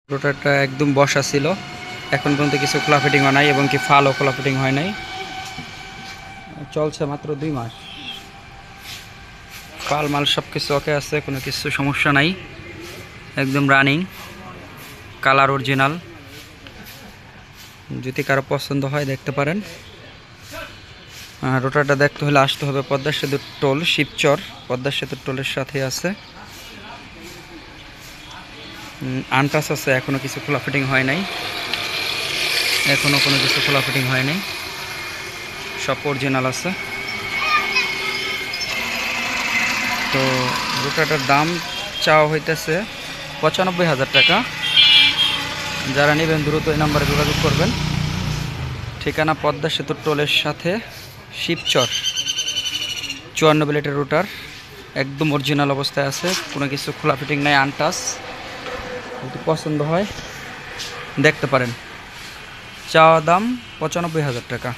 রোটারটা একদম বসা ছিল, এখন পর্যন্ত কিছু খোলা ফিটিং হয় নাই এবং কি ফালও খোলা ফিটিং হয় নাই। চলছে মাত্র 2 মাস। ফাল মাল সব কিছু ওকে আছে, কোনো কিছু সমস্যা নাই, একদম রানিং, কালার অরিজিনাল। যদি কারো পছন্দ হয় দেখতে পারেন। রোটারটা দেখতে হলে আসতে হবে পদ্মা সেতুর টোল শিবচর, পদ্মা সেতুর টোলের সাথে আছে। আনটাচ আছে, এখনও কিছু খোলা ফিটিং হয় নাই, এখনও কোনো কিছু খোলা ফিটিং হয় নাই, সব অরিজিনাল আছে। তো রোটারটার দাম চাওয়া হইতেছে 95,000 টাকা। যারা নেবেন দ্রুত এই নাম্বারে যোগাযোগ করবেন। ঠিকানা পদ্মা সেতুর টোলের সাথে শিবচর। 54 ব্লেডের রোটার, একদম অরিজিনাল অবস্থায় আছে, কোনো কিছু খোলা ফিটিং নাই, আনটাচ। যদি পছন্দ হয় দেখতে পারেন। চাওয়া দাম 95,000 টাকা।